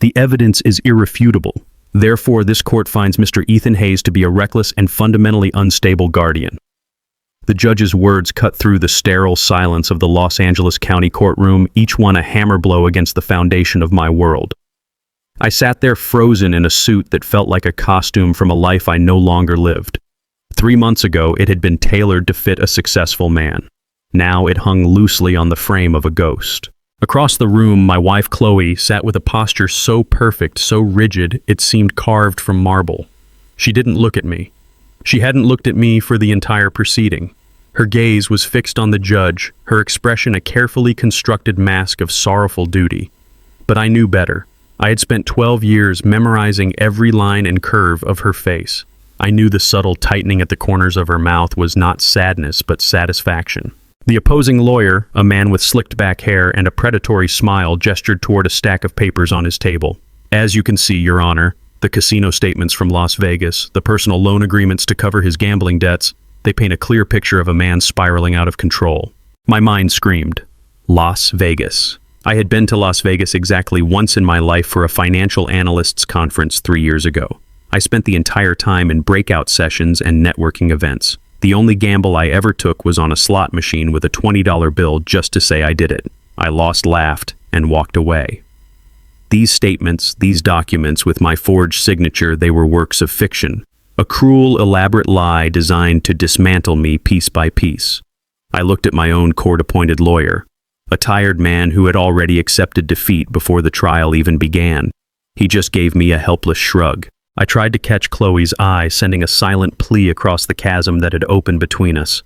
The evidence is irrefutable. Therefore, this court finds Mr. Ethan Hayes to be a reckless and fundamentally unstable guardian. The judge's words cut through the sterile silence of the Los Angeles County courtroom, each one a hammer blow against the foundation of my world. I sat there frozen in a suit that felt like a costume from a life I no longer lived. 3 months ago, it had been tailored to fit a successful man. Now it hung loosely on the frame of a ghost. Across the room, my wife Chloe sat with a posture so perfect, so rigid, it seemed carved from marble. She didn't look at me. She hadn't looked at me for the entire proceeding. Her gaze was fixed on the judge, her expression a carefully constructed mask of sorrowful duty. But I knew better. I had spent 12 years memorizing every line and curve of her face. I knew the subtle tightening at the corners of her mouth was not sadness, but satisfaction. The opposing lawyer, a man with slicked back hair and a predatory smile, gestured toward a stack of papers on his table. As you can see, Your Honor, the casino statements from Las Vegas, the personal loan agreements to cover his gambling debts, they paint a clear picture of a man spiraling out of control. My mind screamed, Las Vegas. I had been to Las Vegas exactly once in my life for a financial analysts conference 3 years ago. I spent the entire time in breakout sessions and networking events. The only gamble I ever took was on a slot machine with a $20 bill just to say I did it. I lost, laughed, and walked away. These statements, these documents with my forged signature, they were works of fiction. A cruel, elaborate lie designed to dismantle me piece by piece. I looked at my own court-appointed lawyer, a tired man who had already accepted defeat before the trial even began. He just gave me a helpless shrug. I tried to catch Chloe's eye, sending a silent plea across the chasm that had opened between us.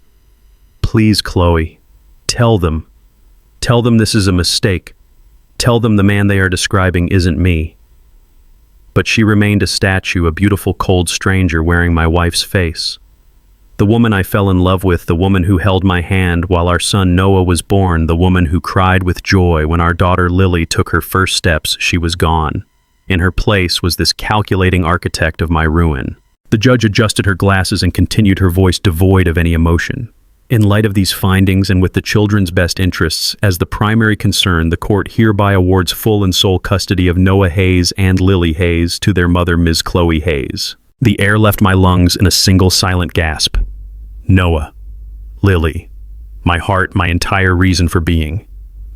Please, Chloe, tell them. Tell them this is a mistake. Tell them the man they are describing isn't me. But she remained a statue, a beautiful cold stranger wearing my wife's face. The woman I fell in love with, the woman who held my hand while our son Noah was born, the woman who cried with joy when our daughter Lily took her first steps, she was gone. In her place was this calculating architect of my ruin. The judge adjusted her glasses and continued, her voice devoid of any emotion. In light of these findings and with the children's best interests as the primary concern, the court hereby awards full and sole custody of Noah Hayes and Lily Hayes to their mother, Ms. Chloe Hayes. The air left my lungs in a single silent gasp. Noah. Lily. My heart, my entire reason for being.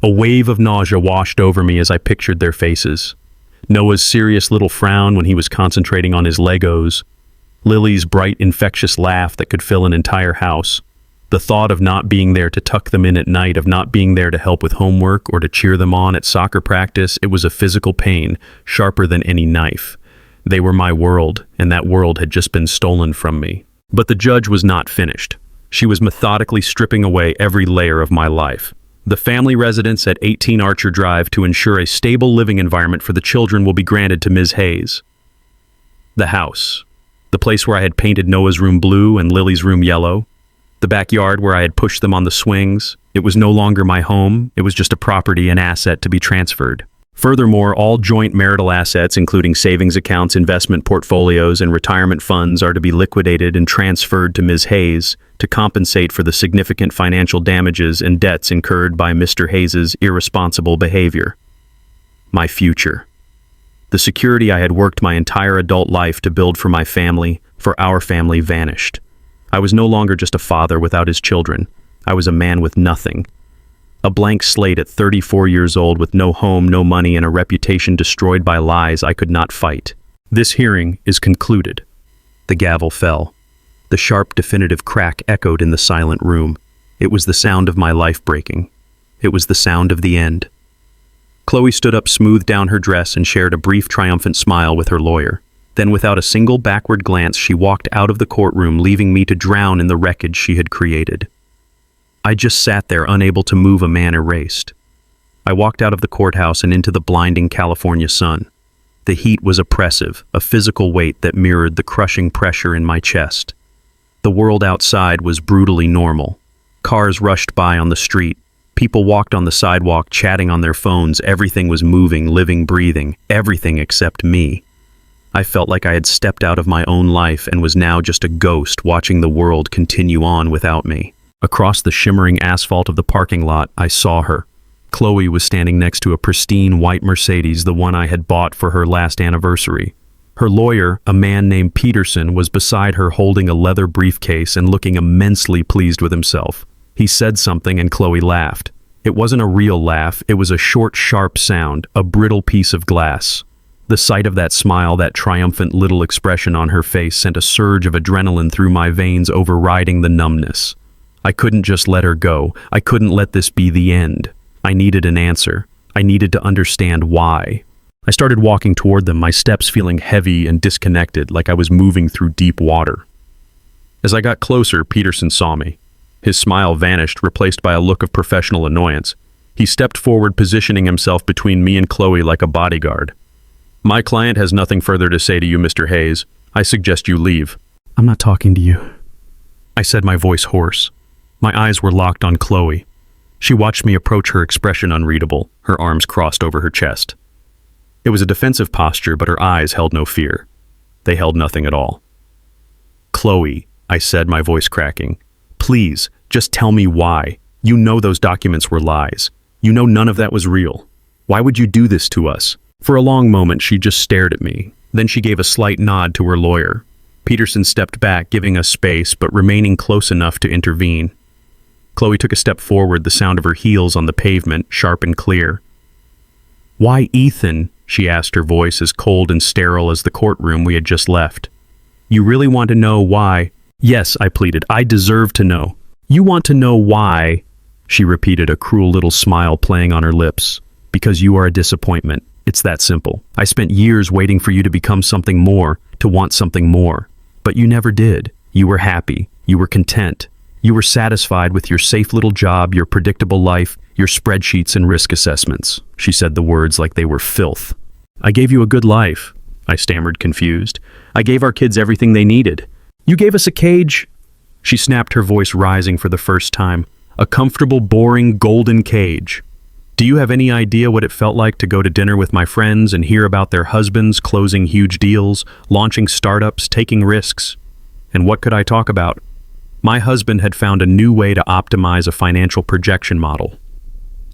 A wave of nausea washed over me as I pictured their faces. Noah's serious little frown when he was concentrating on his Legos. Lily's bright, infectious laugh that could fill an entire house. The thought of not being there to tuck them in at night, of not being there to help with homework or to cheer them on at soccer practice, it was a physical pain, sharper than any knife. They were my world, and that world had just been stolen from me. But the judge was not finished. She was methodically stripping away every layer of my life. The family residence at 18 Archer Drive to ensure a stable living environment for the children will be granted to Ms. Hayes. The house. The place where I had painted Noah's room blue and Lily's room yellow. The backyard where I had pushed them on the swings. It was no longer my home. It was just a property, an asset to be transferred. Furthermore, all joint marital assets, including savings accounts, investment portfolios, and retirement funds, are to be liquidated and transferred to Ms. Hayes to compensate for the significant financial damages and debts incurred by Mr. Hayes's irresponsible behavior. My future. The security I had worked my entire adult life to build for my family, for our family, vanished. I was no longer just a father without his children. I was a man with nothing. A blank slate at 34 years old with no home, no money, and a reputation destroyed by lies I could not fight. This hearing is concluded. The gavel fell. The sharp, definitive crack echoed in the silent room. It was the sound of my life breaking. It was the sound of the end. Chloe stood up, smoothed down her dress, and shared a brief, triumphant smile with her lawyer. Then, without a single backward glance, she walked out of the courtroom, leaving me to drown in the wreckage she had created. I just sat there, unable to move, a man erased. I walked out of the courthouse and into the blinding California sun. The heat was oppressive, a physical weight that mirrored the crushing pressure in my chest. The world outside was brutally normal. Cars rushed by on the street. People walked on the sidewalk, chatting on their phones. Everything was moving, living, breathing. Everything except me. I felt like I had stepped out of my own life and was now just a ghost watching the world continue on without me. Across the shimmering asphalt of the parking lot, I saw her. Chloe was standing next to a pristine white Mercedes, the one I had bought for her last anniversary. Her lawyer, a man named Peterson, was beside her holding a leather briefcase and looking immensely pleased with himself. He said something and Chloe laughed. It wasn't a real laugh, it was a short, sharp sound, a brittle piece of glass. The sight of that smile, that triumphant little expression on her face, sent a surge of adrenaline through my veins, overriding the numbness. I couldn't just let her go. I couldn't let this be the end. I needed an answer. I needed to understand why. I started walking toward them, my steps feeling heavy and disconnected, like I was moving through deep water. As I got closer, Peterson saw me. His smile vanished, replaced by a look of professional annoyance. He stepped forward, positioning himself between me and Chloe like a bodyguard. "My client has nothing further to say to you, Mr. Hayes. I suggest you leave." "I'm not talking to you," I said, my voice hoarse. My eyes were locked on Chloe. She watched me approach, her expression unreadable, her arms crossed over her chest. It was a defensive posture, but her eyes held no fear. They held nothing at all. "Chloe," I said, my voice cracking, "please, just tell me why. You know those documents were lies. You know none of that was real. Why would you do this to us?" For a long moment, she just stared at me. Then she gave a slight nod to her lawyer. Peterson stepped back, giving us space, but remaining close enough to intervene. Chloe took a step forward, the sound of her heels on the pavement, sharp and clear. "Why Ethan?" she asked, her voice as cold and sterile as the courtroom we had just left. "You really want to know why?" "Yes," I pleaded. "I deserve to know." "You want to know why?" she repeated, a cruel little smile playing on her lips. "Because you are a disappointment. It's that simple. I spent years waiting for you to become something more, to want something more. But you never did. You were happy. You were content. You were satisfied with your safe little job, your predictable life, your spreadsheets and risk assessments." She said the words like they were filth. "I gave you a good life," I stammered, confused. "I gave our kids everything they needed. You gave us a cage." She snapped, her voice rising for the first time. "A comfortable, boring, golden cage. Do you have any idea what it felt like to go to dinner with my friends and hear about their husbands closing huge deals, launching startups, taking risks? And what could I talk about? My husband had found a new way to optimize a financial projection model.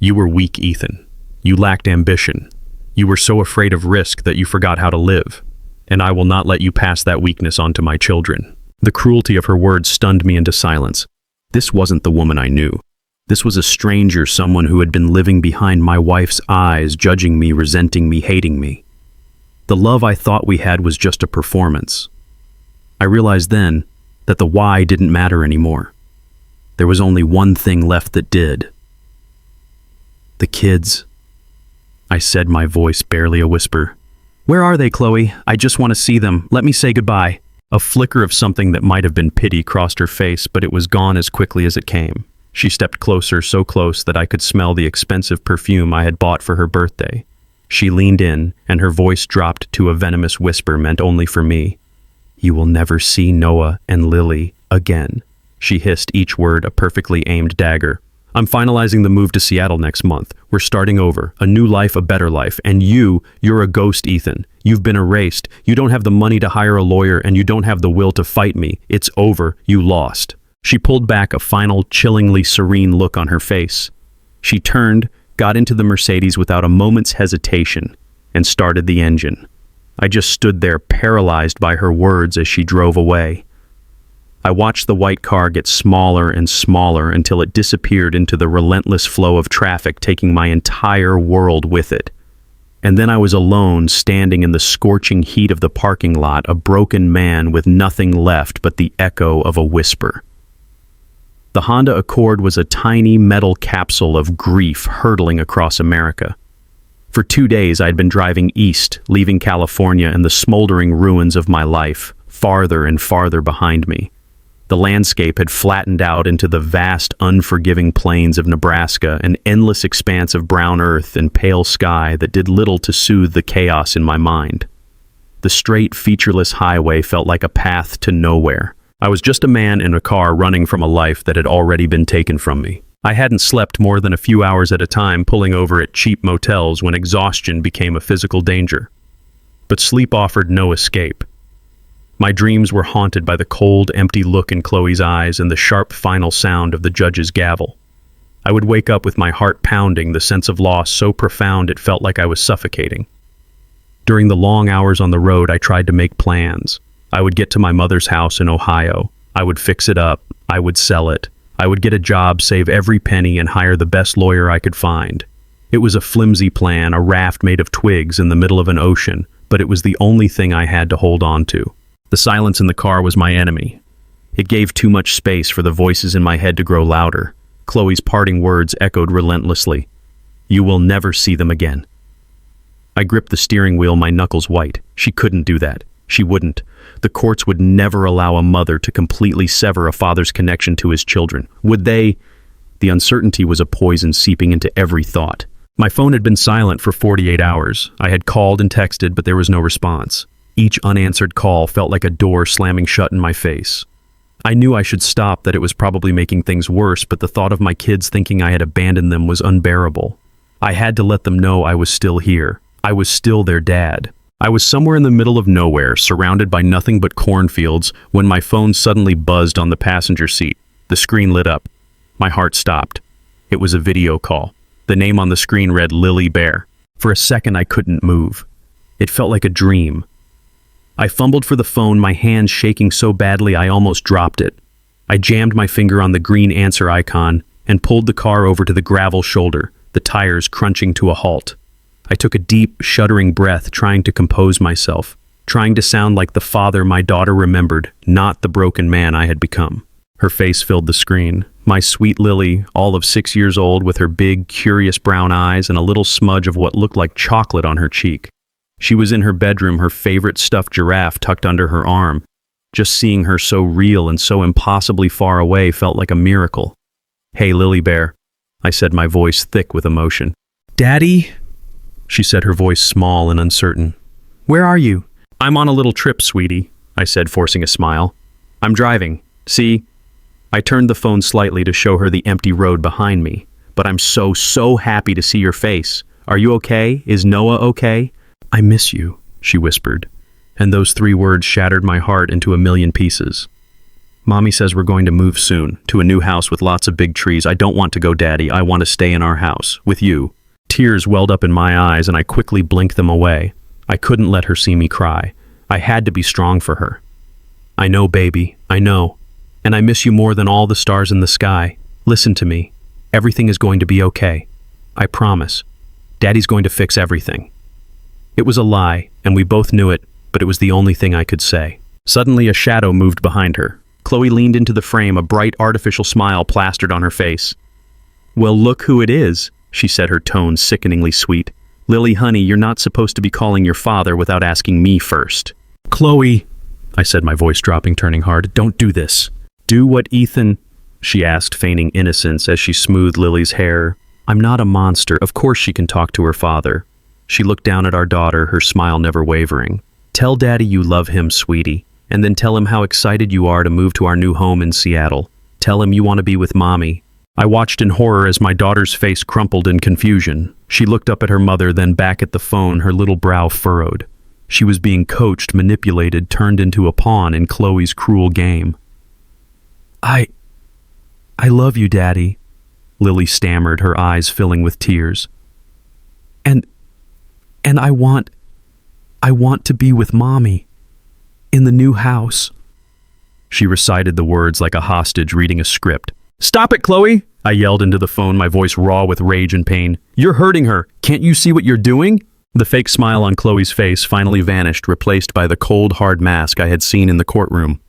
You were weak, Ethan. You lacked ambition. You were so afraid of risk that you forgot how to live. And I will not let you pass that weakness on to my children." The cruelty of her words stunned me into silence. This wasn't the woman I knew. This was a stranger, someone who had been living behind my wife's eyes, judging me, resenting me, hating me. The love I thought we had was just a performance. I realized then that the why didn't matter anymore. There was only one thing left that did. "The kids," I said, my voice barely a whisper. "Where are they, Chloe? I just want to see them. Let me say goodbye." A flicker of something that might have been pity crossed her face, but it was gone as quickly as it came. She stepped closer, so close that I could smell the expensive perfume I had bought for her birthday. She leaned in, and her voice dropped to a venomous whisper meant only for me. "You will never see Noah and Lily again." She hissed, each word a perfectly aimed dagger. "I'm finalizing the move to Seattle next month. We're starting over. A new life, a better life. And you're a ghost, Ethan. You've been erased. You don't have the money to hire a lawyer, and you don't have the will to fight me. It's over. You lost." She pulled back, a final, chillingly serene look on her face. She turned, got into the Mercedes without a moment's hesitation, and started the engine. I just stood there, paralyzed by her words as she drove away. I watched the white car get smaller and smaller until it disappeared into the relentless flow of traffic, taking my entire world with it. And then I was alone, standing in the scorching heat of the parking lot, a broken man with nothing left but the echo of a whisper. The Honda Accord was a tiny metal capsule of grief hurtling across America. For 2 days I'd been driving east, leaving California and the smoldering ruins of my life, farther and farther behind me. The landscape had flattened out into the vast, unforgiving plains of Nebraska, an endless expanse of brown earth and pale sky that did little to soothe the chaos in my mind. The straight, featureless highway felt like a path to nowhere. I was just a man in a car running from a life that had already been taken from me. I hadn't slept more than a few hours at a time, pulling over at cheap motels when exhaustion became a physical danger. But sleep offered no escape. My dreams were haunted by the cold, empty look in Chloe's eyes and the sharp final sound of the judge's gavel. I would wake up with my heart pounding, the sense of loss so profound it felt like I was suffocating. During the long hours on the road, I tried to make plans. I would get to my mother's house in Ohio. I would fix it up. I would sell it. I would get a job, save every penny, and hire the best lawyer I could find. It was a flimsy plan, a raft made of twigs in the middle of an ocean, but it was the only thing I had to hold on to. The silence in the car was my enemy. It gave too much space for the voices in my head to grow louder. Chloe's parting words echoed relentlessly. "You will never see them again." I gripped the steering wheel, my knuckles white. She couldn't do that. She wouldn't. The courts would never allow a mother to completely sever a father's connection to his children. Would they? The uncertainty was a poison seeping into every thought. My phone had been silent for 48 hours. I had called and texted, but there was no response. Each unanswered call felt like a door slamming shut in my face. I knew I should stop, that it was probably making things worse, but the thought of my kids thinking I had abandoned them was unbearable. I had to let them know I was still here. I was still their dad. I was somewhere in the middle of nowhere, surrounded by nothing but cornfields, when my phone suddenly buzzed on the passenger seat. The screen lit up. My heart stopped. It was a video call. The name on the screen read Lily Bear. For a second, I couldn't move. It felt like a dream. I fumbled for the phone, my hand shaking so badly I almost dropped it. I jammed my finger on the green answer icon and pulled the car over to the gravel shoulder, the tires crunching to a halt. I took a deep, shuddering breath, trying to compose myself, trying to sound like the father my daughter remembered, not the broken man I had become. Her face filled the screen. My sweet Lily, all of 6 years old, with her big, curious brown eyes and a little smudge of what looked like chocolate on her cheek. She was in her bedroom, her favorite stuffed giraffe tucked under her arm. Just seeing her so real and so impossibly far away felt like a miracle. "Hey, Lily Bear," I said, my voice thick with emotion. "Daddy?" She said, her voice small and uncertain. "Where are you?" "I'm on a little trip, sweetie," I said, forcing a smile. "I'm driving. See?" I turned the phone slightly to show her the empty road behind me. "But I'm so happy to see your face. Are you okay? Is Noah okay?" "I miss you," she whispered, and those 3 words shattered my heart into a million pieces. "Mommy says we're going to move soon, to a new house with lots of big trees. I don't want to go, Daddy. I want to stay in our house, with you." Tears welled up in my eyes, and I quickly blinked them away. I couldn't let her see me cry. I had to be strong for her. "I know, baby, I know. And I miss you more than all the stars in the sky. Listen to me. Everything is going to be okay. I promise. Daddy's going to fix everything." It was a lie, and we both knew it, but it was the only thing I could say. Suddenly, a shadow moved behind her. Chloe leaned into the frame, a bright artificial smile plastered on her face. "Well, look who it is," she said, her tone sickeningly sweet. "Lily, honey, you're not supposed to be calling your father without asking me first." "Chloe," I said, my voice dropping, turning hard, "don't do this." "Do what Ethan?" she asked, feigning innocence as she smoothed Lily's hair. "I'm not a monster. Of course she can talk to her father." She looked down at our daughter, her smile never wavering. "Tell Daddy you love him, sweetie, and then tell him how excited you are to move to our new home in Seattle. Tell him you want to be with Mommy." I watched in horror as my daughter's face crumpled in confusion. She looked up at her mother, then back at the phone, her little brow furrowed. She was being coached, manipulated, turned into a pawn in Chloe's cruel game. I love you, Daddy," Lily stammered, her eyes filling with tears. And I want to be with Mommy. In the new house." She recited the words like a hostage reading a script. "Stop it, Chloe!" I yelled into the phone, my voice raw with rage and pain. "You're hurting her. Can't you see what you're doing?" The fake smile on Chloe's face finally vanished, replaced by the cold, hard mask I had seen in the courtroom.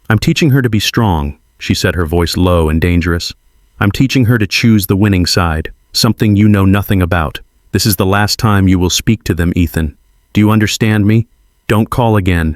"I'm teaching her to be strong," she said, her voice low and dangerous. "I'm teaching her to choose the winning side, something you know nothing about. This is the last time you will speak to them, Ethan. Do you understand me? Don't call again.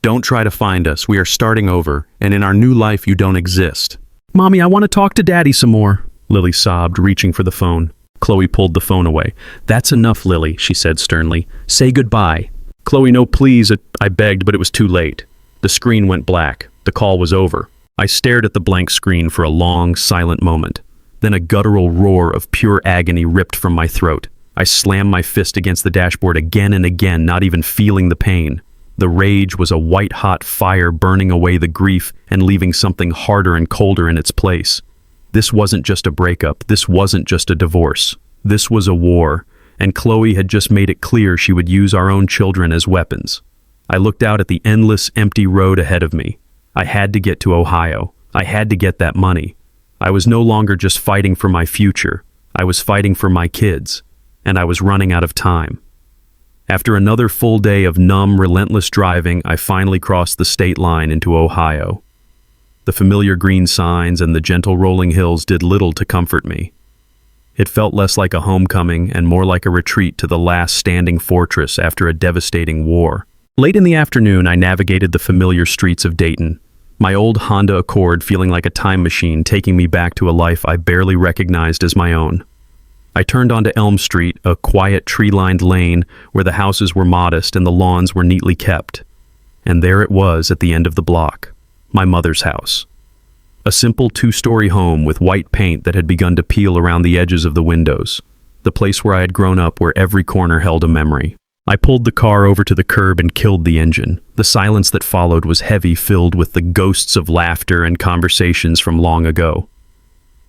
Don't try to find us. We are starting over, and in our new life you don't exist." "Mommy, I want to talk to Daddy some more," Lily sobbed, reaching for the phone. Chloe pulled the phone away. "That's enough, Lily," she said sternly. "Say goodbye." "Chloe, no, please," I begged, but it was too late. The screen went black. The call was over. I stared at the blank screen for a long, silent moment. Then a guttural roar of pure agony ripped from my throat. I slammed my fist against the dashboard again and again, not even feeling the pain. The rage was a white-hot fire burning away the grief and leaving something harder and colder in its place. This wasn't just a breakup. This wasn't just a divorce. This was a war, and Chloe had just made it clear she would use our own children as weapons. I looked out at the endless, empty road ahead of me. I had to get to Ohio. I had to get that money. I was no longer just fighting for my future. I was fighting for my kids, and I was running out of time. After another full day of numb, relentless driving, I finally crossed the state line into Ohio. The familiar green signs and the gentle rolling hills did little to comfort me. It felt less like a homecoming and more like a retreat to the last standing fortress after a devastating war. Late in the afternoon, I navigated the familiar streets of Dayton, my old Honda Accord feeling like a time machine taking me back to a life I barely recognized as my own. I turned onto Elm Street, a quiet tree-lined lane where the houses were modest and the lawns were neatly kept. And there it was at the end of the block, my mother's house. A simple two-story home with white paint that had begun to peel around the edges of the windows, the place where I had grown up, where every corner held a memory. I pulled the car over to the curb and killed the engine. The silence that followed was heavy, filled with the ghosts of laughter and conversations from long ago.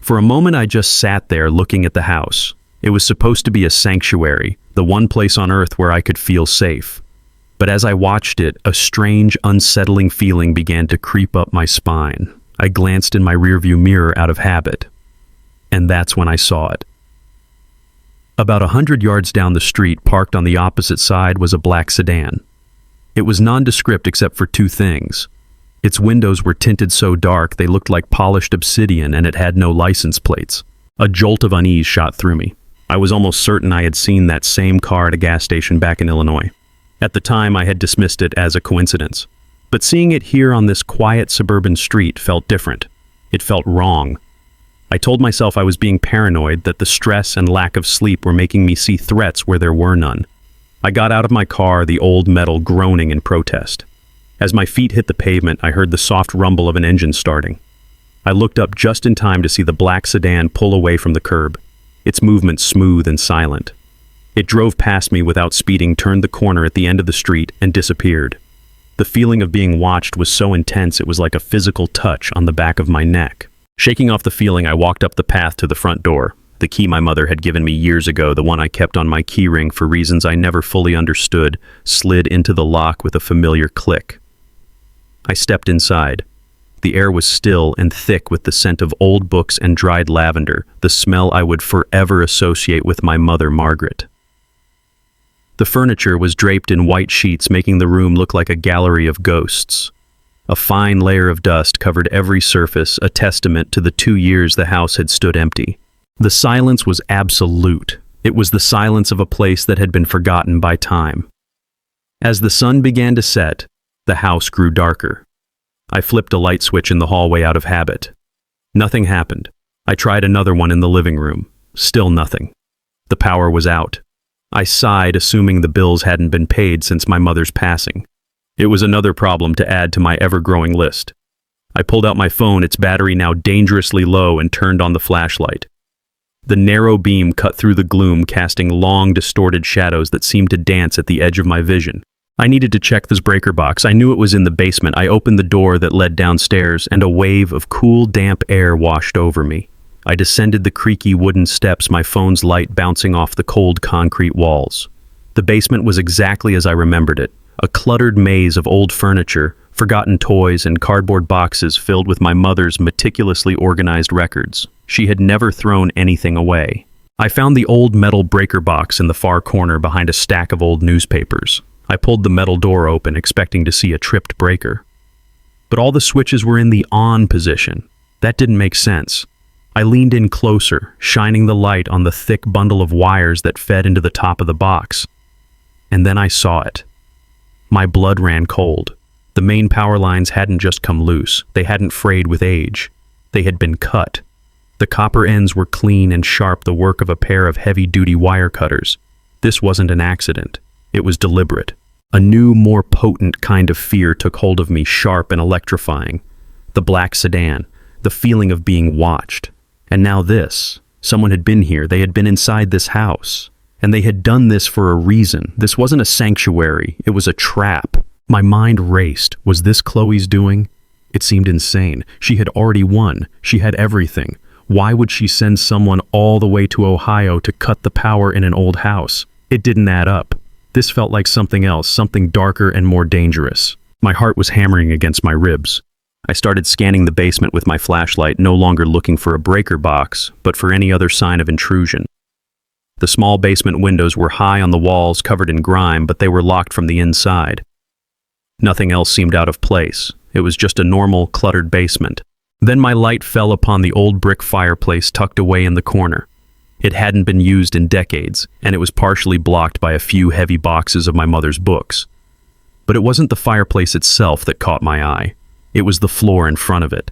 For a moment, I just sat there looking at the house. It was supposed to be a sanctuary, the one place on earth where I could feel safe. But as I watched it, a strange, unsettling feeling began to creep up my spine. I glanced in my rearview mirror out of habit. And that's when I saw it. About 100 yards down the street, parked on the opposite side, was a black sedan. It was nondescript except for two things. Its windows were tinted so dark they looked like polished obsidian, and it had no license plates. A jolt of unease shot through me. I was almost certain I had seen that same car at a gas station back in Illinois. At the time, I had dismissed it as a coincidence. But seeing it here on this quiet suburban street felt different. It felt wrong. I told myself I was being paranoid, that the stress and lack of sleep were making me see threats where there were none. I got out of my car, the old metal groaning in protest. As my feet hit the pavement, I heard the soft rumble of an engine starting. I looked up just in time to see the black sedan pull away from the curb, its movement smooth and silent. It drove past me without speeding, turned the corner at the end of the street, and disappeared. The feeling of being watched was so intense it was like a physical touch on the back of my neck. Shaking off the feeling, I walked up the path to the front door. The key my mother had given me years ago, the one I kept on my keyring for reasons I never fully understood, slid into the lock with a familiar click. I stepped inside. The air was still and thick with the scent of old books and dried lavender, the smell I would forever associate with my mother, Margaret. The furniture was draped in white sheets, making the room look like a gallery of ghosts. A fine layer of dust covered every surface, a testament to the 2 years the house had stood empty. The silence was absolute. It was the silence of a place that had been forgotten by time. As the sun began to set, the house grew darker. I flipped a light switch in the hallway out of habit. Nothing happened. I tried another one in the living room. Still nothing. The power was out. I sighed, assuming the bills hadn't been paid since my mother's passing. It was another problem to add to my ever-growing list. I pulled out my phone, its battery now dangerously low, and turned on the flashlight. The narrow beam cut through the gloom, casting long, distorted shadows that seemed to dance at the edge of my vision. I needed to check this breaker box. I knew it was in the basement. I opened the door that led downstairs, and a wave of cool, damp air washed over me. I descended the creaky wooden steps, my phone's light bouncing off the cold concrete walls. The basement was exactly as I remembered it, a cluttered maze of old furniture, forgotten toys, and cardboard boxes filled with my mother's meticulously organized records. She had never thrown anything away. I found the old metal breaker box in the far corner behind a stack of old newspapers. I pulled the metal door open, expecting to see a tripped breaker. But all the switches were in the on position. That didn't make sense. I leaned in closer, shining the light on the thick bundle of wires that fed into the top of the box. And then I saw it. My blood ran cold. The main power lines hadn't just come loose. They hadn't frayed with age. They had been cut. The copper ends were clean and sharp, the work of a pair of heavy-duty wire cutters. This wasn't an accident. It was deliberate. A new, more potent kind of fear took hold of me, sharp and electrifying. The black sedan, the feeling of being watched. And now this. Someone had been here. They had been inside this house. And they had done this for a reason. This wasn't a sanctuary. It was a trap. My mind raced. Was this Chloe's doing? It seemed insane. She had already won. She had everything. Why would she send someone all the way to Ohio to cut the power in an old house? It didn't add up. This felt like something else, something darker and more dangerous. My heart was hammering against my ribs. I started scanning the basement with my flashlight, no longer looking for a breaker box, but for any other sign of intrusion. The small basement windows were high on the walls, covered in grime, but they were locked from the inside. Nothing else seemed out of place. It was just a normal, cluttered basement. Then my light fell upon the old brick fireplace tucked away in the corner. It hadn't been used in decades, and it was partially blocked by a few heavy boxes of my mother's books. But it wasn't the fireplace itself that caught my eye. It was the floor in front of it.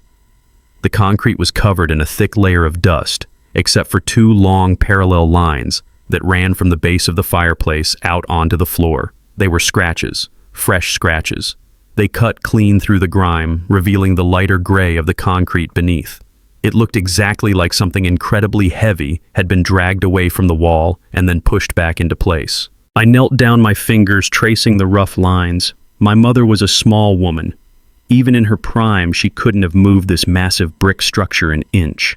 The concrete was covered in a thick layer of dust, except for two long parallel lines that ran from the base of the fireplace out onto the floor. They were scratches, fresh scratches. They cut clean through the grime, revealing the lighter gray of the concrete beneath. It looked exactly like something incredibly heavy had been dragged away from the wall and then pushed back into place. I knelt down, my fingers tracing the rough lines. My mother was a small woman. Even in her prime, she couldn't have moved this massive brick structure an inch.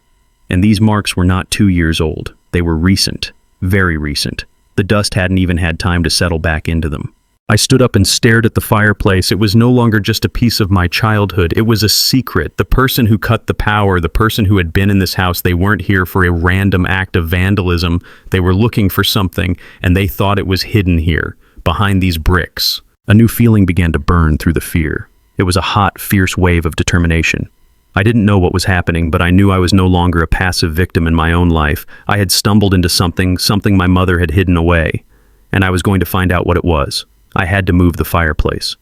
And these marks were not 2 years old. They were recent, very recent. The dust hadn't even had time to settle back into them. I stood up and stared at the fireplace. It was no longer just a piece of my childhood. It was a secret. The person who cut the power, the person who had been in this house, they weren't here for a random act of vandalism. They were looking for something, and they thought it was hidden here, behind these bricks. A new feeling began to burn through the fear. It was a hot, fierce wave of determination. I didn't know what was happening, but I knew I was no longer a passive victim in my own life. I had stumbled into something my mother had hidden away, and I was going to find out what it was. I had to move the fireplace.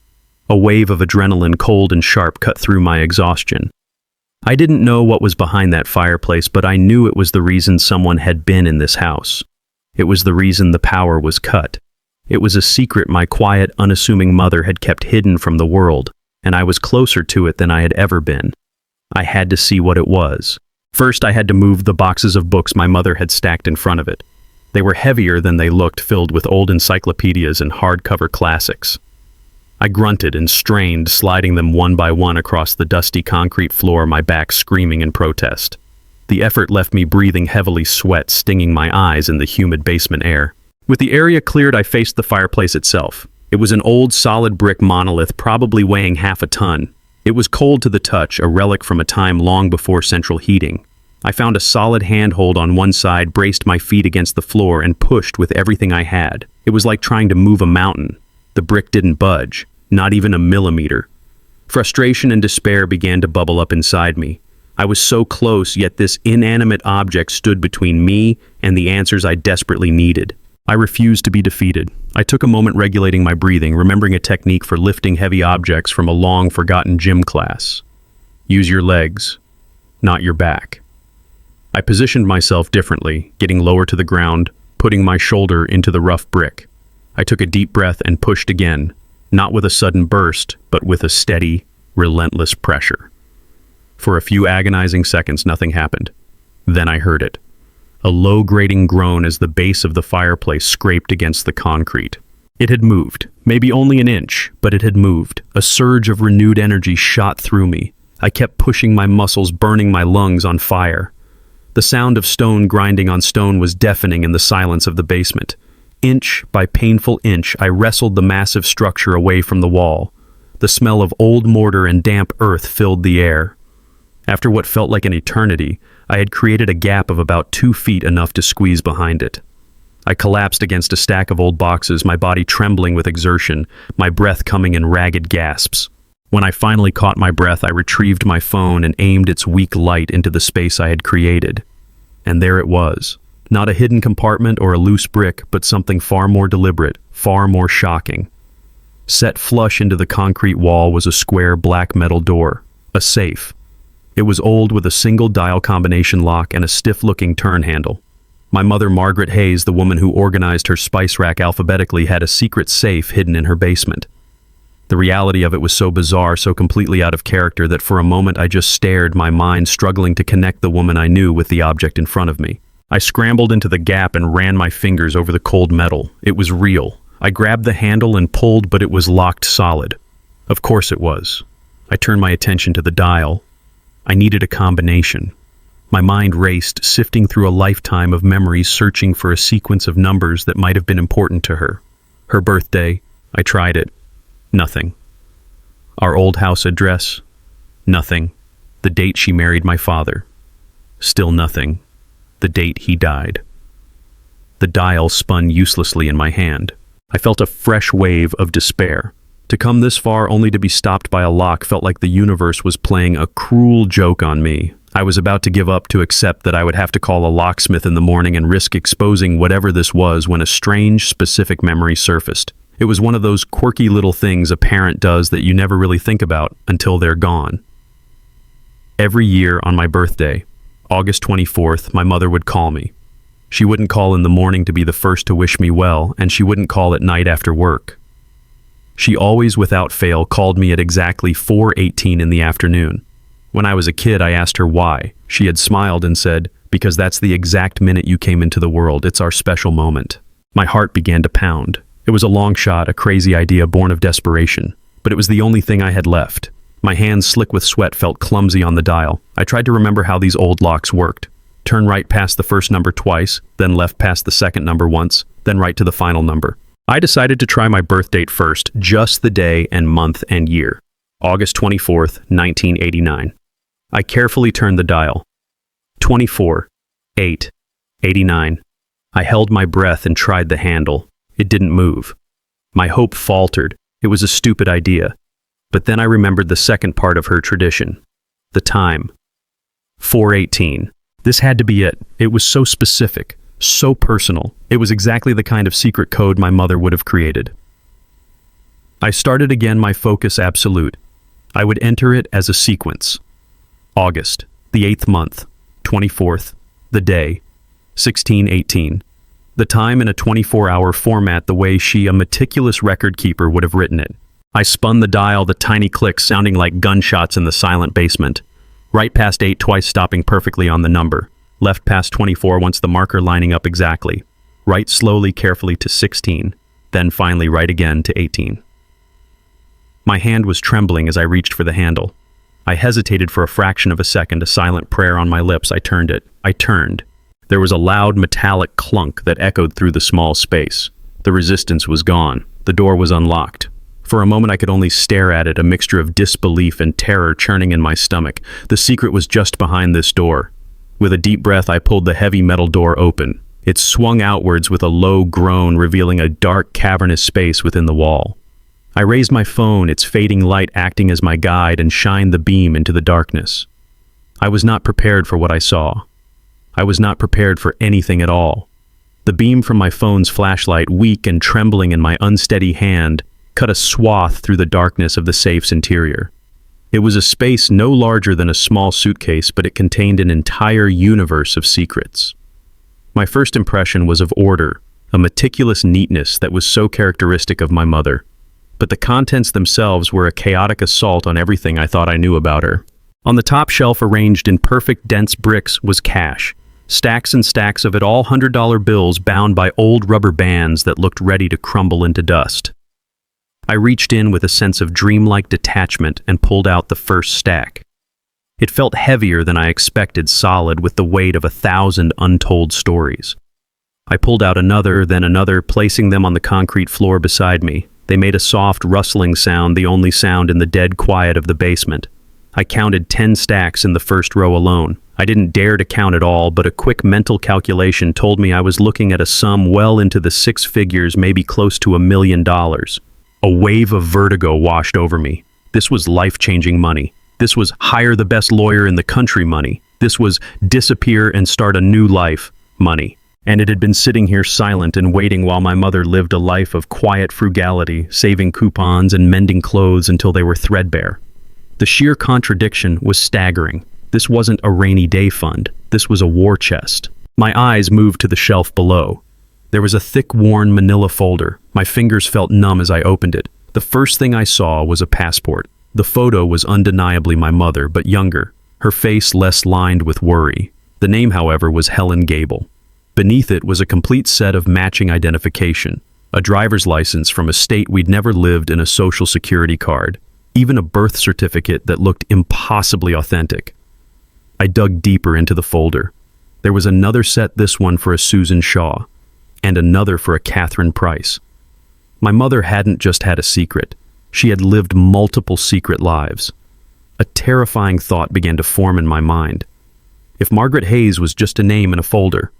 A wave of adrenaline, cold and sharp, cut through my exhaustion. I didn't know what was behind that fireplace, but I knew it was the reason someone had been in this house. It was the reason the power was cut. It was a secret my quiet, unassuming mother had kept hidden from the world, and I was closer to it than I had ever been. I had to see what it was. First, I had to move the boxes of books my mother had stacked in front of it. They were heavier than they looked, filled with old encyclopedias and hardcover classics. I grunted and strained, sliding them one by one across the dusty concrete floor, my back screaming in protest. The effort left me breathing heavily, sweat stinging my eyes in the humid basement air. With the area cleared, I faced the fireplace itself. It was an old, solid brick monolith, probably weighing half a ton. It was cold to the touch, a relic from a time long before central heating. I found a solid handhold on one side, braced my feet against the floor, and pushed with everything I had. It was like trying to move a mountain. The brick didn't budge, not even a millimeter. Frustration and despair began to bubble up inside me. I was so close, yet this inanimate object stood between me and the answers I desperately needed. I refused to be defeated. I took a moment regulating my breathing, remembering a technique for lifting heavy objects from a long-forgotten gym class. Use your legs, not your back. I positioned myself differently, getting lower to the ground, putting my shoulder into the rough brick. I took a deep breath and pushed again, not with a sudden burst, but with a steady, relentless pressure. For a few agonizing seconds, nothing happened. Then I heard it. A low grating groan as the base of the fireplace scraped against the concrete. It had moved, maybe only an inch, but it had moved. A surge of renewed energy shot through me. I kept pushing my muscles, burning my lungs on fire. The sound of stone grinding on stone was deafening in the silence of the basement. Inch by painful inch, I wrestled the massive structure away from the wall. The smell of old mortar and damp earth filled the air. After what felt like an eternity, I had created a gap of about 2 feet, enough to squeeze behind it. I collapsed against a stack of old boxes, my body trembling with exertion, my breath coming in ragged gasps. When I finally caught my breath, I retrieved my phone and aimed its weak light into the space I had created. And there it was. Not a hidden compartment or a loose brick, but something far more deliberate, far more shocking. Set flush into the concrete wall was a square black metal door, a safe. It was old, with a single dial combination lock and a stiff-looking turn handle. My mother, Margaret Hayes, the woman who organized her spice rack alphabetically, had a secret safe hidden in her basement. The reality of it was so bizarre, so completely out of character, that for a moment I just stared, my mind struggling to connect the woman I knew with the object in front of me. I scrambled into the gap and ran my fingers over the cold metal. It was real. I grabbed the handle and pulled, but it was locked solid. Of course it was. I turned my attention to the dial. I needed a combination. My mind raced, sifting through a lifetime of memories, searching for a sequence of numbers that might have been important to her. Her birthday, I tried it. Nothing. Our old house address? Nothing. The date she married my father? Still nothing. The date he died. The dial spun uselessly in my hand. I felt a fresh wave of despair. To come this far only to be stopped by a lock felt like the universe was playing a cruel joke on me. I was about to give up, to accept that I would have to call a locksmith in the morning and risk exposing whatever this was, when a strange, specific memory surfaced. It was one of those quirky little things a parent does that you never really think about until they're gone. Every year on my birthday, August 24th, my mother would call me. She wouldn't call in the morning to be the first to wish me well, and she wouldn't call at night after work. She always, without fail, called me at exactly 4:18 in the afternoon. When I was a kid, I asked her why. She had smiled and said, "Because that's the exact minute you came into the world. It's our special moment." My heart began to pound. It was a long shot, a crazy idea born of desperation, but it was the only thing I had left. My hands, slick with sweat, felt clumsy on the dial. I tried to remember how these old locks worked. Turn right past the first number twice, then left past the second number once, then right to the final number. I decided to try my birth date first, just the day and month and year. August 24th, 1989. I carefully turned the dial. 24, 8, 89. I held my breath and tried the handle. It didn't move. My hope faltered. It was a stupid idea. But then I remembered the second part of her tradition. The time. 4:18. This had to be it. It was so specific, so personal. It was exactly the kind of secret code my mother would have created. I started again, my focus absolute. I would enter it as a sequence. August, the 8th month, 24th, the day, 16:18. The time in a 24-hour format, the way she, a meticulous record keeper, would have written it. I spun the dial, the tiny clicks sounding like gunshots in the silent basement. Right past 8 twice, stopping perfectly on the number. Left past 24 once, the marker lining up exactly. Right slowly, carefully to 16. Then finally right again to 18. My hand was trembling as I reached for the handle. I hesitated for a fraction of a second, a silent prayer on my lips. I turned it. I turned. There was a loud metallic clunk that echoed through the small space. The resistance was gone. The door was unlocked. For a moment I could only stare at it, a mixture of disbelief and terror churning in my stomach. The secret was just behind this door. With a deep breath, I pulled the heavy metal door open. It swung outwards with a low groan, revealing a dark, cavernous space within the wall. I raised my phone, its fading light acting as my guide, and shined the beam into the darkness. I was not prepared for what I saw. I was not prepared for anything at all. The beam from my phone's flashlight, weak and trembling in my unsteady hand, cut a swath through the darkness of the safe's interior. It was a space no larger than a small suitcase, but it contained an entire universe of secrets. My first impression was of order, a meticulous neatness that was so characteristic of my mother. But the contents themselves were a chaotic assault on everything I thought I knew about her. On the top shelf, arranged in perfect dense bricks, was cash. Stacks and stacks of it, all $100 bills bound by old rubber bands that looked ready to crumble into dust. I reached in with a sense of dreamlike detachment and pulled out the first stack. It felt heavier than I expected, solid with the weight of 1,000 untold stories. I pulled out another, then another, placing them on the concrete floor beside me. They made a soft, rustling sound, the only sound in the dead quiet of the basement. I counted 10 stacks in the first row alone. I didn't dare to count it all, but a quick mental calculation told me I was looking at a sum well into the six figures, maybe close to $1 million. A wave of vertigo washed over me. This was life-changing money. This was hire the best lawyer in the country money. This was disappear and start a new life money. And it had been sitting here silent and waiting while my mother lived a life of quiet frugality, saving coupons and mending clothes until they were threadbare. The sheer contradiction was staggering. This wasn't a rainy day fund. This was a war chest. My eyes moved to the shelf below. There was a thick, worn manila folder. My fingers felt numb as I opened it. The first thing I saw was a passport. The photo was undeniably my mother, but younger, her face less lined with worry. The name, however, was Helen Gable. Beneath it was a complete set of matching identification, a driver's license from a state we'd never lived in, a social security card, even a birth certificate that looked impossibly authentic. I dug deeper into the folder. There was another set, this one for a Susan Shaw, and another for a Catherine Price. My mother hadn't just had a secret. She had lived multiple secret lives. A terrifying thought began to form in my mind. If Margaret Hayes was just a name in a folder,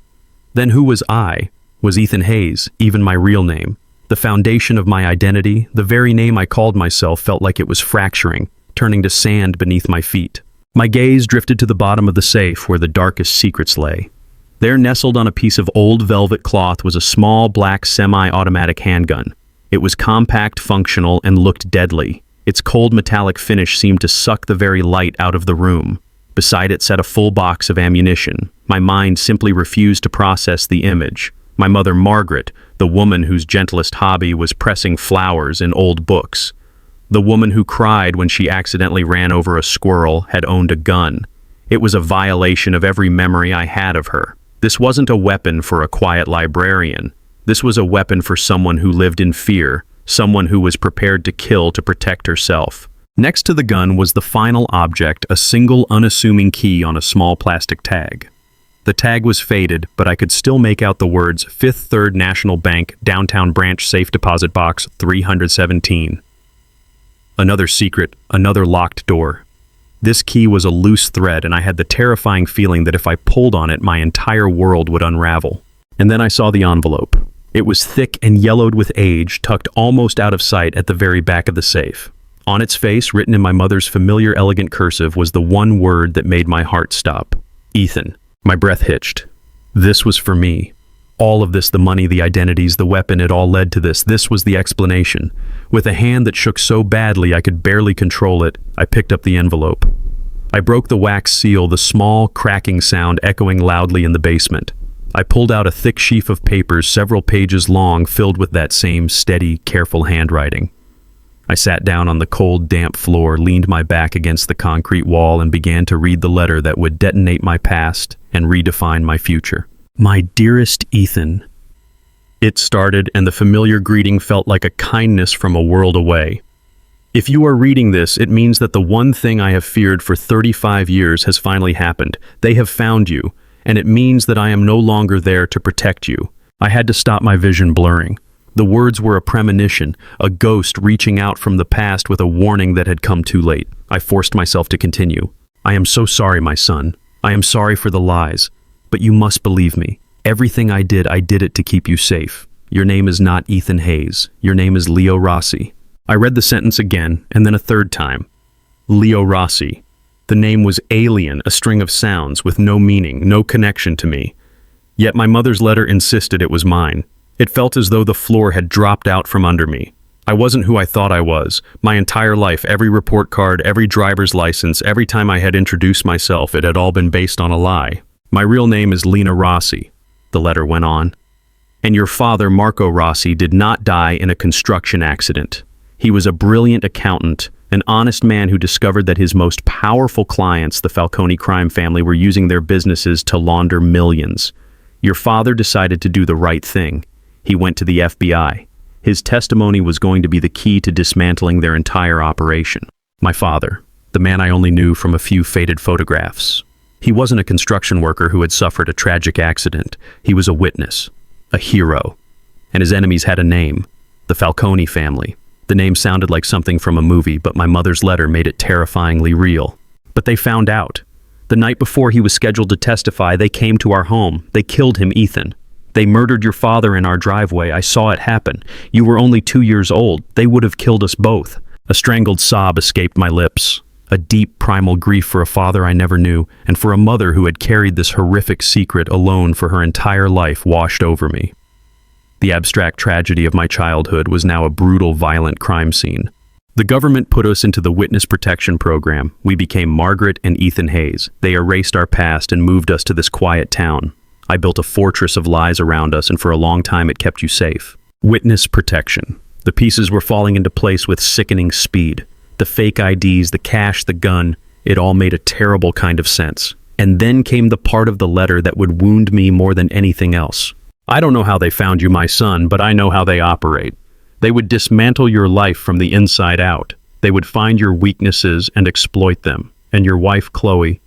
then who was I? Was Ethan Hayes even my real name? The foundation of my identity, the very name I called myself, felt like it was fracturing, turning to sand beneath my feet. My gaze drifted to the bottom of the safe where the darkest secrets lay. There, nestled on a piece of old velvet cloth, was a small black semi-automatic handgun. It was compact, functional, and looked deadly. Its cold metallic finish seemed to suck the very light out of the room. Beside it sat a full box of ammunition. My mind simply refused to process the image. My mother, Margaret, the woman whose gentlest hobby was pressing flowers in old books. The woman who cried when she accidentally ran over a squirrel, had owned a gun. It was a violation of every memory I had of her. This wasn't a weapon for a quiet librarian. This was a weapon for someone who lived in fear, someone who was prepared to kill to protect herself. Next to the gun was the final object, a single unassuming key on a small plastic tag. The tag was faded, but I could still make out the words Fifth Third National Bank, Downtown Branch Safe Deposit Box 317. Another secret, another locked door. This key was a loose thread, and I had the terrifying feeling that if I pulled on it, my entire world would unravel. And then I saw the envelope. It was thick and yellowed with age, tucked almost out of sight at the very back of the safe. On its face, written in my mother's familiar elegant cursive, was the one word that made my heart stop. Ethan. My breath hitched. This was for me. All of this, the money, the identities, the weapon, it all led to this. This was the explanation. With a hand that shook so badly I could barely control it, I picked up the envelope. I broke the wax seal, the small, cracking sound echoing loudly in the basement. I pulled out a thick sheaf of papers several pages long, filled with that same steady, careful handwriting. I sat down on the cold, damp floor, leaned my back against the concrete wall, and began to read the letter that would detonate my past and redefine my future. My dearest Ethan. It started, and the familiar greeting felt like a kindness from a world away. If you are reading this, it means that the one thing I have feared for 35 years has finally happened. They have found you, and it means that I am no longer there to protect you. I had to stop my vision blurring. The words were a premonition, a ghost reaching out from the past with a warning that had come too late. I forced myself to continue. I am so sorry, my son. I am sorry for the lies. But you must believe me. Everything I did it to keep you safe. Your name is not Ethan Hayes. Your name is Leo Rossi. I read the sentence again, and then a third time. Leo Rossi. The name was alien, a string of sounds with no meaning, no connection to me. Yet my mother's letter insisted it was mine. It felt as though the floor had dropped out from under me. I wasn't who I thought I was. My entire life, every report card, every driver's license, every time I had introduced myself, it had all been based on a lie. My real name is Lena Rossi, the letter went on. And your father, Marco Rossi, did not die in a construction accident. He was a brilliant accountant, an honest man who discovered that his most powerful clients, the Falcone crime family, were using their businesses to launder millions. Your father decided to do the right thing. He went to the FBI. His testimony was going to be the key to dismantling their entire operation. My father, the man I only knew from a few faded photographs. He wasn't a construction worker who had suffered a tragic accident. He was a witness, a hero. And his enemies had a name, the Falcone family. The name sounded like something from a movie, but my mother's letter made it terrifyingly real. But they found out. The night before he was scheduled to testify, they came to our home. They killed him, Ethan. They murdered your father in our driveway. I saw it happen. You were only 2 years old. They would have killed us both. A strangled sob escaped my lips. A deep, primal grief for a father I never knew, and for a mother who had carried this horrific secret alone for her entire life washed over me. The abstract tragedy of my childhood was now a brutal, violent crime scene. The government put us into the witness protection program. We became Margaret and Ethan Hayes. They erased our past and moved us to this quiet town. I built a fortress of lies around us, and for a long time it kept you safe. Witness protection. The pieces were falling into place with sickening speed. The fake IDs, the cash, the gun, it all made a terrible kind of sense. And then came the part of the letter that would wound me more than anything else. I don't know how they found you, my son, but I know how they operate. They would dismantle your life from the inside out. They would find your weaknesses and exploit them. And your wife, Chloe,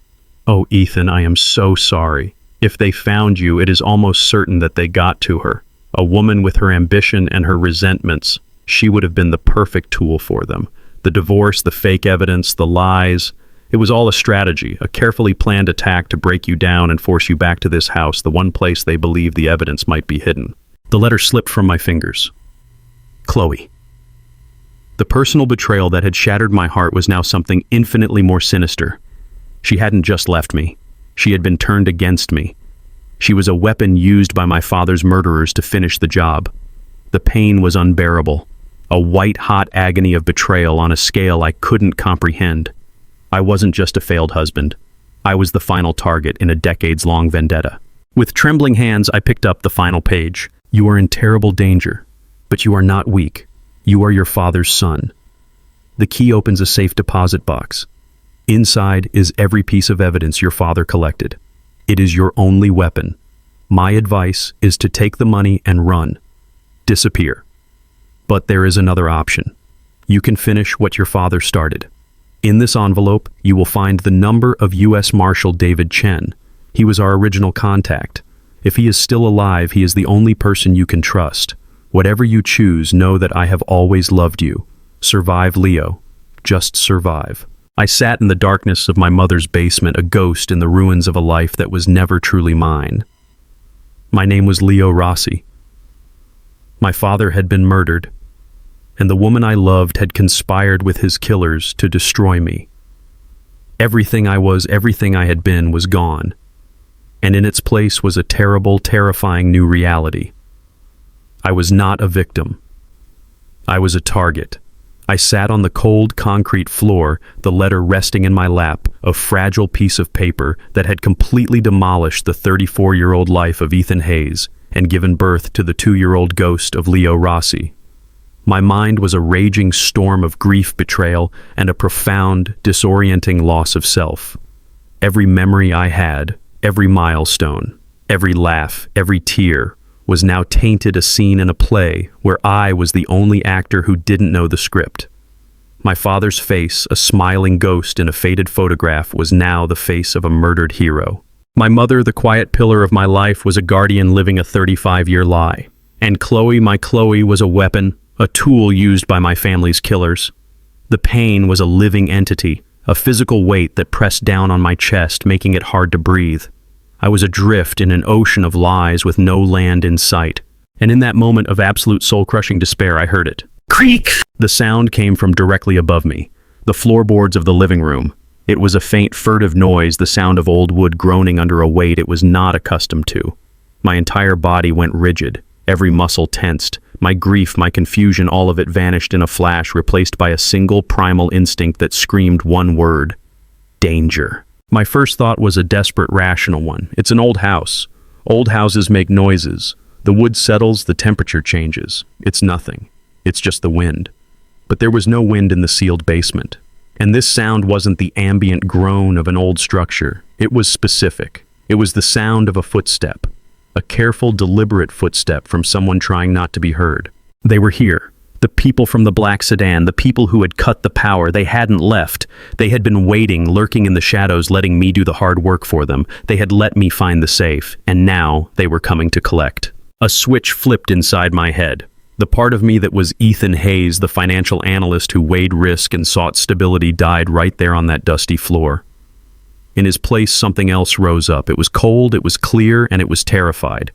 Oh, Ethan, I am so sorry. If they found you, it is almost certain that they got to her. A woman with her ambition and her resentments. She would have been the perfect tool for them. The divorce, the fake evidence, the lies. It was all a strategy, a carefully planned attack to break you down and force you back to this house, the one place they believed the evidence might be hidden. The letter slipped from my fingers. Chloe. The personal betrayal that had shattered my heart was now something infinitely more sinister. She hadn't just left me. She had been turned against me. She was a weapon used by my father's murderers to finish the job. The pain was unbearable, a white-hot agony of betrayal on a scale I couldn't comprehend. I wasn't just a failed husband. I was the final target in a decades-long vendetta. With trembling hands, I picked up the final page. You are in terrible danger, but you are not weak. You are your father's son. The key opens a safe deposit box. Inside is every piece of evidence your father collected. It is your only weapon. My advice is to take the money and run. Disappear. But there is another option. You can finish what your father started. In this envelope, you will find the number of U.S. Marshal David Chen. He was our original contact. If he is still alive, he is the only person you can trust. Whatever you choose, know that I have always loved you. Survive, Leo. Just survive. I sat in the darkness of my mother's basement, a ghost in the ruins of a life that was never truly mine. My name was Leo Rossi. My father had been murdered, and the woman I loved had conspired with his killers to destroy me. Everything I was, everything I had been, was gone, and in its place was a terrible, terrifying new reality. I was not a victim. I was a target. I sat on the cold concrete floor, the letter resting in my lap, a fragile piece of paper that had completely demolished the 34-year-old life of Ethan Hayes and given birth to the 2-year-old ghost of Leo Rossi. My mind was a raging storm of grief, betrayal, and a profound, disorienting loss of self. Every memory I had, every milestone, every laugh, every tear, was now tainted a scene in a play where I was the only actor who didn't know the script. My father's face, a smiling ghost in a faded photograph, was now the face of a murdered hero. My mother, the quiet pillar of my life, was a guardian living a 35-year lie. And Chloe, my Chloe, was a weapon, a tool used by my family's killers. The pain was a living entity, a physical weight that pressed down on my chest, making it hard to breathe. I was adrift in an ocean of lies with no land in sight. And in that moment of absolute soul-crushing despair, I heard it. Creak! The sound came from directly above me, the floorboards of the living room. It was a faint, furtive noise, the sound of old wood groaning under a weight it was not accustomed to. My entire body went rigid, every muscle tensed. My grief, my confusion, all of it vanished in a flash, replaced by a single primal instinct that screamed one word: danger. My first thought was a desperate, rational one. It's an old house. Old houses make noises. The wood settles, the temperature changes. It's nothing. It's just the wind. But there was no wind in the sealed basement. And this sound wasn't the ambient groan of an old structure. It was specific. It was the sound of a footstep. A careful, deliberate footstep from someone trying not to be heard. They were here. The people from the black sedan, the people who had cut the power. They hadn't left. They had been waiting, lurking in the shadows, letting me do the hard work for them. They had let me find the safe, and now they were coming to collect. A switch flipped inside my head. The part of me that was Ethan Hayes, the financial analyst who weighed risk and sought stability, died right there on that dusty floor. In his place, something else rose up. It was cold, it was clear, and it was terrified.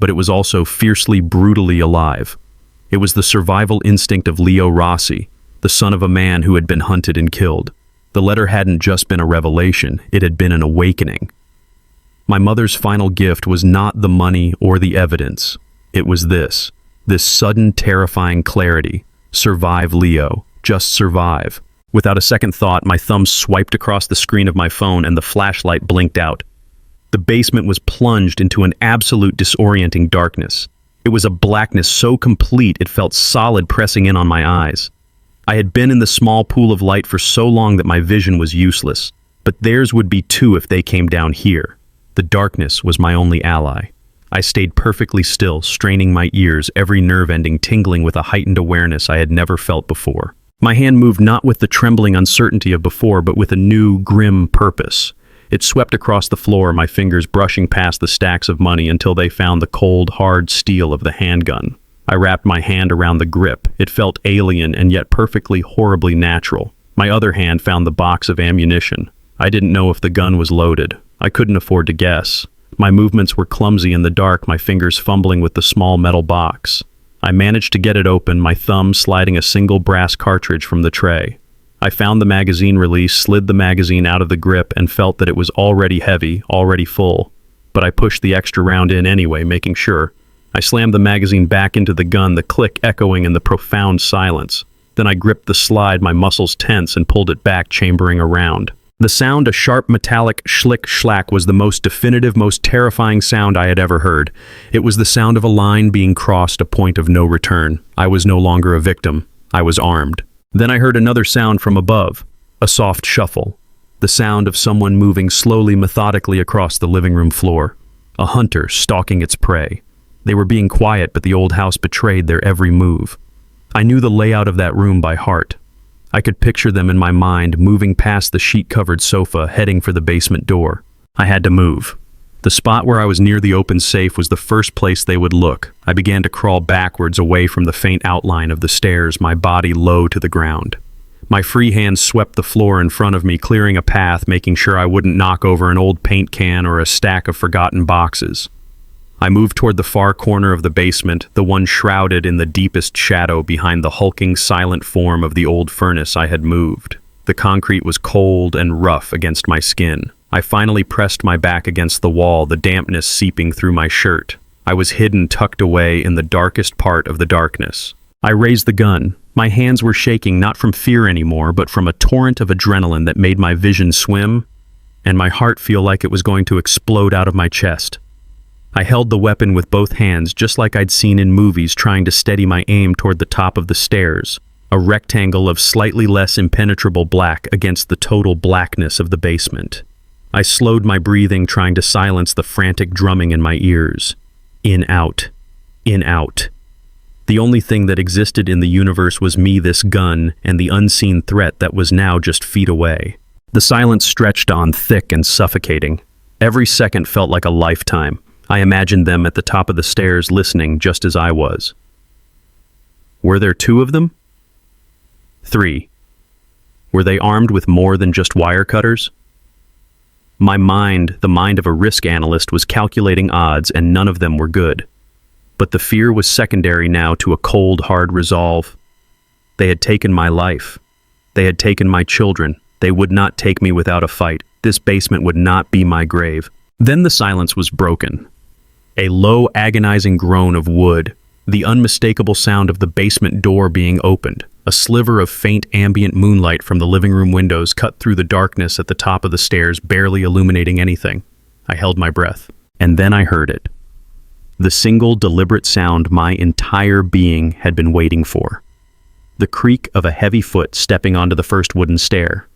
But it was also fiercely, brutally alive. It was the survival instinct of Leo Rossi, the son of a man who had been hunted and killed. The letter hadn't just been a revelation, it had been an awakening. My mother's final gift was not the money or the evidence. It was this sudden, terrifying clarity. Survive, Leo. Just survive. Without a second thought, my thumb swiped across the screen of my phone and the flashlight blinked out. The basement was plunged into an absolute disorienting darkness. It was a blackness so complete it felt solid pressing in on my eyes. I had been in the small pool of light for so long that my vision was useless, but theirs would be too if they came down here. The darkness was my only ally. I stayed perfectly still, straining my ears, every nerve ending tingling with a heightened awareness I had never felt before. My hand moved not with the trembling uncertainty of before, but with a new, grim purpose. It swept across the floor, my fingers brushing past the stacks of money until they found the cold, hard steel of the handgun. I wrapped my hand around the grip. It felt alien and yet perfectly, horribly natural. My other hand found the box of ammunition. I didn't know if the gun was loaded. I couldn't afford to guess. My movements were clumsy in the dark, my fingers fumbling with the small metal box. I managed to get it open, my thumb sliding a single brass cartridge from the tray. I found the magazine release, slid the magazine out of the grip, and felt that it was already heavy, already full. But I pushed the extra round in anyway, making sure. I slammed the magazine back into the gun, the click echoing in the profound silence. Then I gripped the slide, my muscles tense, and pulled it back, chambering around. The sound, a sharp metallic schlick-schlack, was the most definitive, most terrifying sound I had ever heard. It was the sound of a line being crossed, a point of no return. I was no longer a victim. I was armed. Then I heard another sound from above, a soft shuffle. The sound of someone moving slowly, methodically across the living room floor. A hunter stalking its prey. They were being quiet, but the old house betrayed their every move. I knew the layout of that room by heart. I could picture them in my mind, moving past the sheet-covered sofa, heading for the basement door. I had to move. The spot where I was near the open safe was the first place they would look. I began to crawl backwards away from the faint outline of the stairs, my body low to the ground. My free hand swept the floor in front of me, clearing a path, making sure I wouldn't knock over an old paint can or a stack of forgotten boxes. I moved toward the far corner of the basement, the one shrouded in the deepest shadow behind the hulking, silent form of the old furnace I had moved. The concrete was cold and rough against my skin. I finally pressed my back against the wall, the dampness seeping through my shirt. I was hidden, tucked away in the darkest part of the darkness. I raised the gun. My hands were shaking, not from fear anymore, but from a torrent of adrenaline that made my vision swim, and my heart feel like it was going to explode out of my chest. I held the weapon with both hands, just like I'd seen in movies, trying to steady my aim toward the top of the stairs, a rectangle of slightly less impenetrable black against the total blackness of the basement. I slowed my breathing, trying to silence the frantic drumming in my ears. In, out. In, out. The only thing that existed in the universe was me, this gun, and the unseen threat that was now just feet away. The silence stretched on, thick and suffocating. Every second felt like a lifetime. I imagined them at the top of the stairs listening, just as I was. Were there 2 of them? 3. Were they armed with more than just wire cutters? My mind, the mind of a risk analyst, was calculating odds, and none of them were good. But the fear was secondary now to a cold, hard resolve. They had taken my life. They had taken my children. They would not take me without a fight. This basement would not be my grave. Then the silence was broken. A low, agonizing groan of wood, the unmistakable sound of the basement door being opened. A sliver of faint ambient moonlight from the living room windows cut through the darkness at the top of the stairs, barely illuminating anything. I held my breath. And then I heard it. The single deliberate sound my entire being had been waiting for. The creak of a heavy foot stepping onto the first wooden stair.